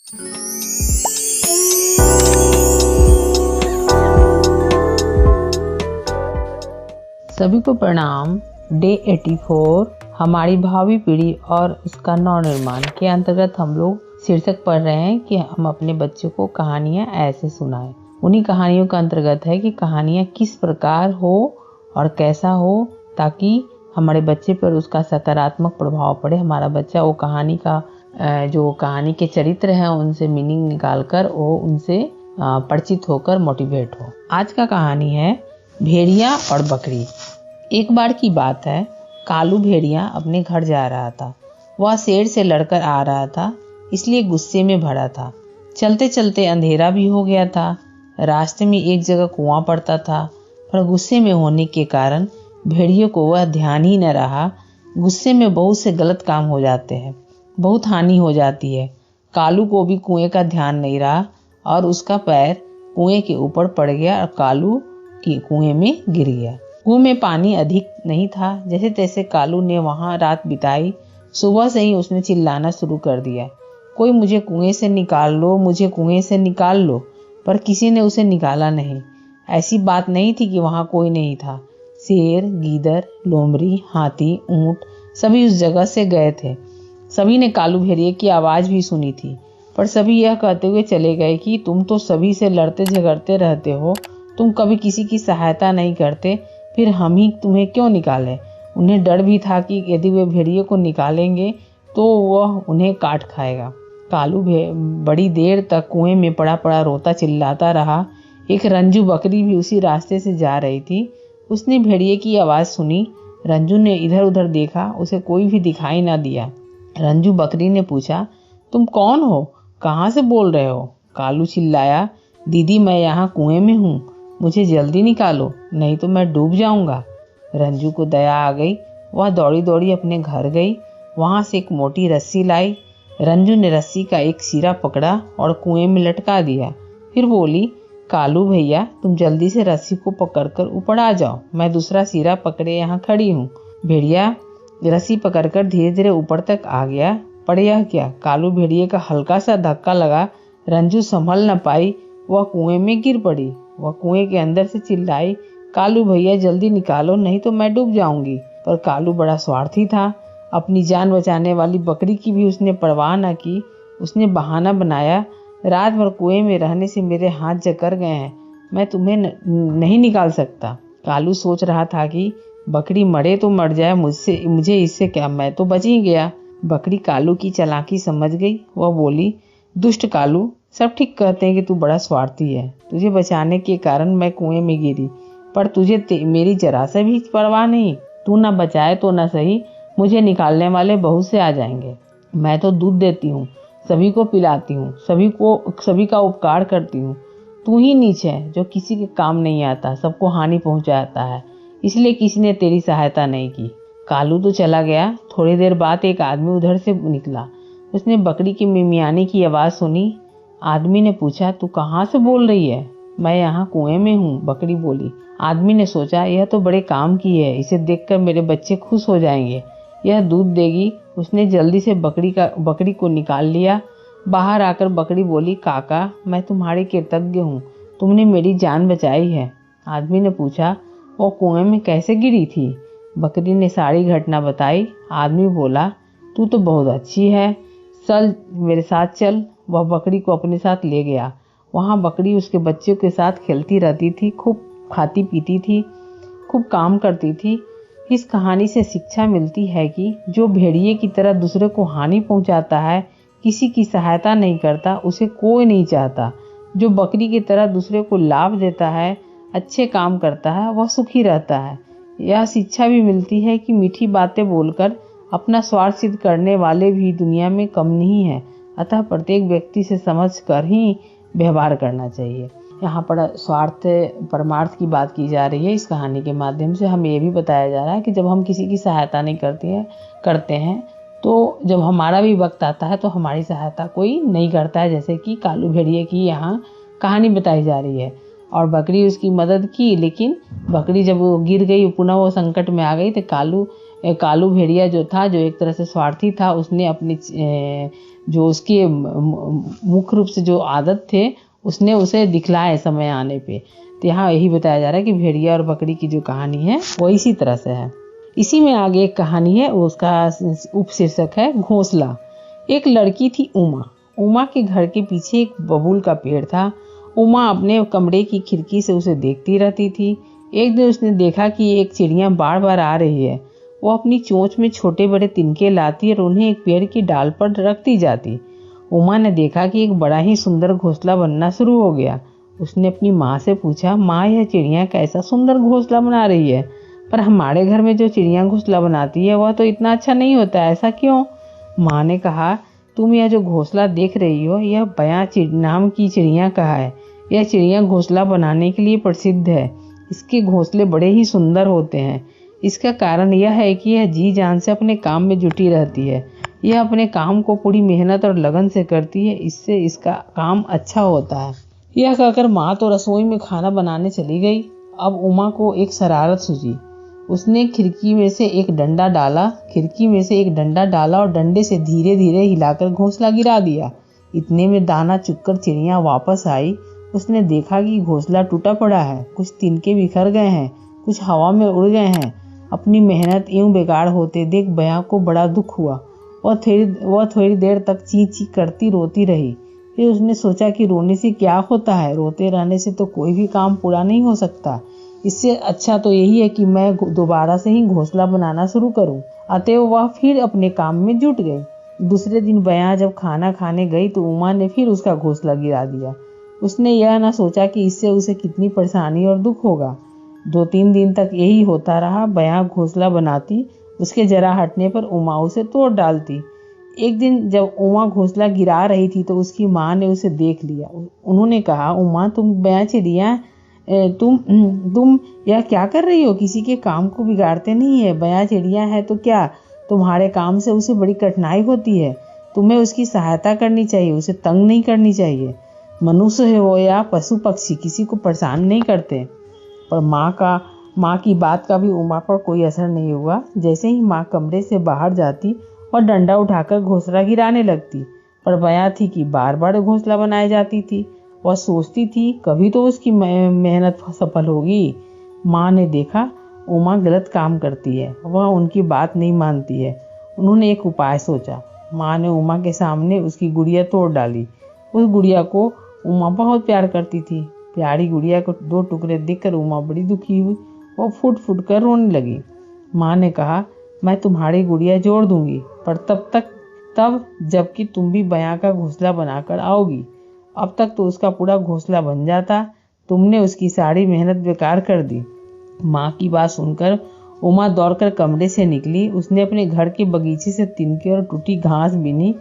सभी को प्रणाम। डे 84 हमारी भावी पीढ़ी और उसका नवनिर्माण के अंतर्गत हम लोग शीर्षक पढ़ रहे हैं कि हम अपने बच्चों को कहानियाँ ऐसे सुनाएं। उन्हीं कहानियों का अंतर्गत है कि कहानियाँ किस प्रकार हो और कैसा हो ताकि हमारे बच्चे पर उसका सकारात्मक प्रभाव पड़े। हमारा बच्चा वो कहानी का जो कहानी के चरित्र हैं उनसे मीनिंग निकालकर वो उनसे परिचित होकर मोटिवेट हो। आज का कहानी है भेड़िया और बकरी। एक बार की बात है, कालू भेड़िया अपने घर जा रहा था। वह शेर से लड़कर आ रहा था, इसलिए गुस्से में भरा था। चलते चलते अंधेरा भी हो गया था। रास्ते में एक जगह कुआं पड़ता था, पर गुस्से में होने के कारण भेड़ियों को वह ध्यान ही न रहा। गुस्से में बहुत से गलत काम हो जाते हैं, बहुत हानि हो जाती है। कालू को भी कुएं का ध्यान नहीं रहा और उसका पैर कुएं के ऊपर पड़ गया और कालू की कुएं में गिर गया। कुएं में पानी अधिक नहीं था। जैसे तैसे कालू ने वहां रात बिताई। सुबह से ही उसने चिल्लाना शुरू कर दिया, कोई मुझे कुएं से निकाल लो, मुझे कुएं से निकाल लो। पर किसी ने उसे निकाला नहीं। ऐसी बात नहीं थी कि वहां कोई नहीं था। शेर, गीदड़, लोमड़ी, हाथी, ऊंट सभी उस जगह से गए थे। सभी ने कालू भेड़िए की आवाज भी सुनी थी, पर सभी यह कहते हुए चले गए कि तुम तो सभी से लड़ते झगड़ते रहते हो, तुम कभी किसी की सहायता नहीं करते, फिर हम ही तुम्हें क्यों निकालें। उन्हें डर भी था कि यदि वे भेड़िए को निकालेंगे तो वह उन्हें काट खाएगा। कालू बड़ी देर तक कुएं में पड़ा पड़ा रोता चिल्लाता रहा। एक रंजू बकरी भी उसी रास्ते से जा रही थी। उसने भेड़िए की आवाज़ सुनी। रंजू ने इधर उधर देखा, उसे कोई भी दिखाई ना दिया। रंजू बकरी ने पूछा, तुम कौन हो, कहाँ से बोल रहे हो? कालू चिल्लाया, दीदी मैं यहाँ कुएं में हूँ, मुझे जल्दी निकालो नहीं तो मैं डूब जाऊंगा। रंजू को दया आ गई। वह दौड़ी दौड़ी अपने घर गई। वहां से एक मोटी रस्सी लाई। रंजू ने रस्सी का एक सिरा पकड़ा और कुएं में लटका दिया। फिर बोली, कालू भैया तुम जल्दी से रस्सी को पकड़कर ऊपर आ जाओ, मैं दूसरा सिरा पकड़े यहाँ खड़ी हूँ। भेड़िया रस्सी पकड़कर धीरे धीरे ऊपर तक आ गया। पर यह क्या, कालू भेड़िए का हल्का सा धक्का लगा। रंजू संभल न पाई, वह कुएं में गिर पड़ी। वह कुएं के अंदर से चिल्लाई, कालू भैया जल्दी निकालो नहीं तो मैं डूब जाऊंगी। पर कालू बड़ा स्वार्थी था। अपनी जान बचाने वाली बकरी की भी उसने परवाह न की। उसने बहाना बनाया, रात भर कुएं में रहने से मेरे हाथ जकड़ गए हैं, मैं तुम्हें नहीं निकाल सकता। कालू सोच रहा था कि बकरी मरे तो मर जाए, मुझे इससे क्या, मैं तो बच ही गया। बकरी कालू की चालाकी समझ गई। वह बोली, दुष्ट कालू, सब ठीक कहते हैं कि तू बड़ा स्वार्थी है। तुझे बचाने के कारण मैं कुएं में गिरी, पर तुझे मेरी जरा से भी परवाह नहीं। तू ना बचाए तो ना सही, मुझे निकालने वाले बहुत से आ जाएंगे। मैं तो दूध देती हूँ, सभी को पिलाती हूँ, सभी का उपकार करती हूँ। तू ही नीच है जो किसी के काम नहीं आता, सबको हानि पहुंचाता है, इसलिए किसी ने तेरी सहायता नहीं की। कालू तो चला गया। थोड़ी देर बाद एक आदमी उधर से निकला। उसने बकरी की मिमियाने की आवाज़ सुनी। आदमी ने पूछा, तू कहाँ से बोल रही है? मैं यहाँ कुएं में हूँ, बकरी बोली। आदमी ने सोचा, यह तो बड़े काम की है, इसे देखकर मेरे बच्चे खुश हो जाएंगे, यह दूध देगी। उसने जल्दी से बकरी को निकाल लिया। बाहर आकर बकरी बोली, काका मैं तुम्हारी कृतज्ञ हूँ, तुमने मेरी जान बचाई है। आदमी ने पूछा, वो कुएं में कैसे गिरी थी? बकरी ने सारी घटना बताई। आदमी बोला, तू तो बहुत अच्छी है, चल मेरे साथ चल। वह बकरी को अपने साथ ले गया। वहाँ बकरी उसके बच्चों के साथ खेलती रहती थी, खूब खाती पीती थी, खूब काम करती थी। इस कहानी से शिक्षा मिलती है कि जो भेड़िए की तरह दूसरे को हानि पहुंचाता है, किसी की सहायता नहीं करता, उसे कोई नहीं चाहता। जो बकरी की तरह दूसरे को लाभ देता है, अच्छे काम करता है, वह सुखी रहता है। यह शिक्षा भी मिलती है कि मीठी बातें बोलकर अपना स्वार्थ सिद्ध करने वाले भी दुनिया में कम नहीं है। अतः प्रत्येक व्यक्ति से समझ कर ही व्यवहार करना चाहिए। यहाँ पर स्वार्थ परमार्थ की बात की जा रही है। इस कहानी के माध्यम से हमें ये भी बताया जा रहा है कि जब हम किसी की सहायता नहीं करते हैं तो जब हमारा भी वक्त आता है तो हमारी सहायता कोई नहीं करता है। जैसे कि कालू भेड़िए की यहाँ कहानी बताई जा रही है। और बकरी उसकी मदद की, लेकिन बकरी जब वो गिर गई, पुनः वो संकट में आ गई, तो कालू भेड़िया जो था, जो एक तरह से स्वार्थी था, उसने अपनी जो उसकी मुख्य रूप से जो आदत थे उसने उसे दिखलाए समय आने पे। तो यहाँ यही बताया जा रहा है कि भेड़िया और बकरी की जो कहानी है वो इसी तरह से है। इसी में आगे एक कहानी है, उसका उपशीर्षक है घोंसला। एक लड़की थी उमा। उमा के घर के पीछे एक बबूल का पेड़ था। उमा अपने कमरे की खिड़की से उसे देखती रहती थी। एक दिन उसने देखा कि एक चिड़िया बार बार आ रही है। वो अपनी चोंच में छोटे बड़े तिनके लाती और उन्हें एक पेड़ की डाल पर रखती जाती। उमा ने देखा कि एक बड़ा ही सुंदर घोंसला बनना शुरू हो गया। उसने अपनी माँ से पूछा, माँ यह चिड़िया कैसा सुंदर घोंसला बना रही है, पर हमारे घर में जो चिड़िया घोंसला बनाती है वह तो इतना अच्छा नहीं होता, ऐसा क्यों? माँ ने कहा, तुम यह जो घोंसला देख रही हो यह बयां नाम की चिड़िया का है। यह चिड़िया घोंसला बनाने के लिए प्रसिद्ध है। इसके घोंसले बड़े ही सुंदर होते हैं। इसका कारण यह है कि यह जी जान से अपने काम में जुटी रहती है। यह अपने काम को पूरी मेहनत और लगन से करती है, इससे इसका काम अच्छा होता है। यह कहकर माँ तो रसोई में खाना बनाने चली गई। अब उमा को एक शरारत सूझी। उसने खिड़की में से एक डंडा डाला और डंडे से धीरे धीरे हिलाकर घोंसला गिरा दिया। इतने में दाना चुगकर चिड़िया वापस आई। उसने देखा कि घोंसला टूटा पड़ा है, कुछ तिनके बिखर गए हैं, कुछ हवा में उड़ गए हैं। अपनी मेहनत यूं बेकार होते देख बयां को बड़ा दुख हुआ। वह थोड़ी देर तक ची ची करती रोती रही। फिर उसने सोचा कि रोने से क्या होता है, रोते रहने से तो कोई भी काम पूरा नहीं हो सकता। इससे अच्छा तो यही है कि मैं दोबारा से ही घोंसला बनाना शुरू करूं। अतएव वह फिर अपने काम में जुट गई। दूसरे दिन बयां जब खाना खाने गई तो उमा ने फिर उसका घोंसला गिरा दिया। उसने यह न सोचा कि इससे उसे कितनी परेशानी और दुख होगा। 2-3 दिन तक यही होता रहा। बयां घोंसला बनाती, उसके जरा हटने पर उमा उसे तोड़ डालती। एक दिन जब उमा घोंसला गिरा रही थी तो उसकी माँ ने उसे देख लिया। उन्होंने कहा, उमा तुम बयां चिड़िया तुम यह क्या कर रही हो? किसी के काम को बिगाड़ते नहीं है। बयां चिड़िया है तो क्या, तुम्हारे काम से उसे बड़ी कठिनाई होती है। तुम्हें उसकी सहायता करनी चाहिए, उसे तंग नहीं करनी चाहिए। मनुष्य हो या पशु पक्षी किसी को परेशान नहीं करते। पर माँ की बात का भी उमा पर कोई असर नहीं हुआ। जैसे ही माँ कमरे से बाहर जाती और डंडा उठाकर घोंसला गिराने लगती, पर बयां थी कि बार बार घोंसला बनाई जाती थी। वह सोचती थी कभी तो उसकी मेहनत सफल होगी। माँ ने देखा उमा गलत काम करती है, वह उनकी बात नहीं मानती है। उन्होंने एक उपाय सोचा। माँ ने उमा के सामने उसकी गुड़िया तोड़ डाली। उस गुड़िया को उमा बहुत प्यार करती थी। प्यारी गुड़िया को 2 टुकड़े देखकर उमा बड़ी दुखी हुई। वो फुट फुट कर रोने लगी। माँ ने कहा, मैं तुम्हारी गुड़िया जोड़ दूंगी, पर तब जबकि तुम भी बयां का घोंसला बनाकर आओगी। अब तक तो उसका पूरा घोंसला बन जाता, तुमने उसकी सारी मेहनत बेकार कर दी। माँ की बात सुनकर उमा दौड़कर कमरे से निकली। उसने अपने घर के बगीचे से तिनके और टूटी घास बीनी।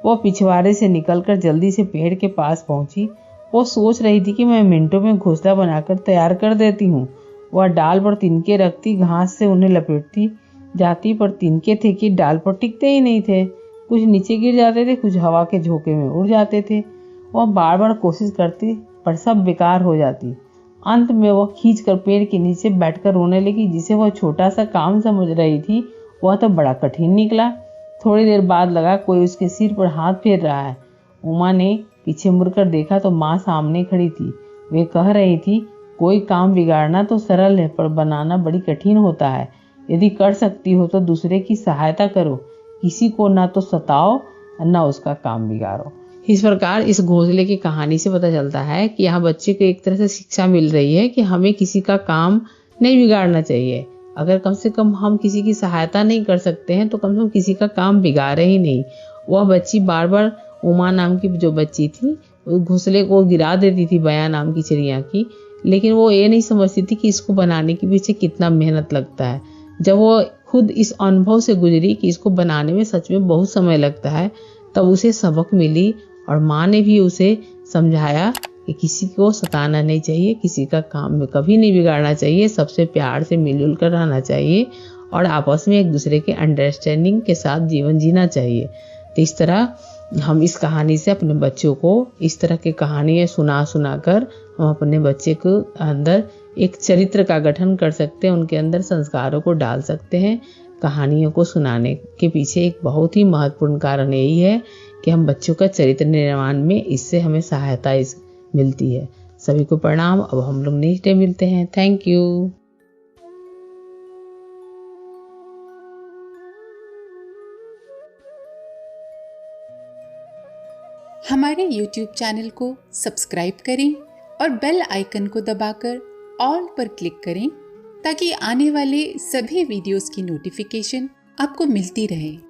वो पिछवाड़े से निकलकर जल्दी से पेड़ के पास पहुंची। वो सोच रही थी कि मैं मिनटों में घोंसला बनाकर तैयार कर देती हूँ। वह डाल पर तिनके रखती, घास से उन्हें लपेटती जाती, पर तिनके थे कि डाल पर टिकते ही नहीं थे। कुछ नीचे गिर जाते थे, कुछ हवा के झोंके में उड़ जाते थे। वह बार बार कोशिश करती, पर सब बेकार हो जाती। अंत में वह खींचकर पेड़ के नीचे बैठकर रोने लगी। जिसे वह छोटा सा काम समझ रही थी वह तो बड़ा कठिन निकला। थोड़ी देर बाद लगा कोई उसके सिर पर हाथ फेर रहा है। उमा ने पीछे मुड़कर देखा तो माँ सामने खड़ी थी। वे कह रही थी, कोई काम बिगाड़ना तो सरल है, पर बनाना बड़ी कठिन होता है। यदि कर सकती हो तो दूसरे की सहायता करो, किसी को ना तो सताओ न उसका काम बिगाड़ो। इस प्रकार इस घोंसले की कहानी से पता चलता है कि यहाँ बच्चे को एक तरह से शिक्षा मिल रही है कि हमें किसी का काम नहीं बिगाड़ना चाहिए। अगर कम से कम हम किसी की सहायता नहीं कर सकते हैं तो कम से कम किसी का काम बिगाड़े ही नहीं। वह बच्ची बार बार उमा नाम की जो बच्ची थी उस घोंसले को गिरा देती थी बयां नाम की चिड़िया की, लेकिन वो ये नहीं समझती थी कि इसको बनाने के पीछे कितना मेहनत लगता है। जब वो खुद इस अनुभव से गुजरी कि इसको बनाने में सच में बहुत समय लगता है, तब उसे सबक मिली और माँ ने भी उसे समझाया कि किसी को सताना नहीं चाहिए, किसी का काम में कभी नहीं बिगाड़ना चाहिए, सबसे प्यार से मिलजुल कर रहना चाहिए और आपस में एक दूसरे के अंडरस्टैंडिंग के साथ जीवन जीना चाहिए। तो इस तरह हम इस कहानी से अपने बच्चों को इस तरह की कहानियाँ सुना कर हम अपने बच्चे को अंदर एक चरित्र का गठन कर सकते हैं, उनके अंदर संस्कारों को डाल सकते हैं। कहानियों को सुनाने के पीछे एक बहुत ही महत्वपूर्ण कारण यही है कि हम बच्चों का चरित्र निर्माण में इससे हमें सहायता मिलती है। सभी को प्रणाम। अब हम लोग नेक्स्ट डे मिलते हैं। Thank you. हमारे YouTube चैनल को सब्सक्राइब करें और बेल आइकन को दबाकर ऑल पर क्लिक करें ताकि आने वाले सभी वीडियोस की नोटिफिकेशन आपको मिलती रहे।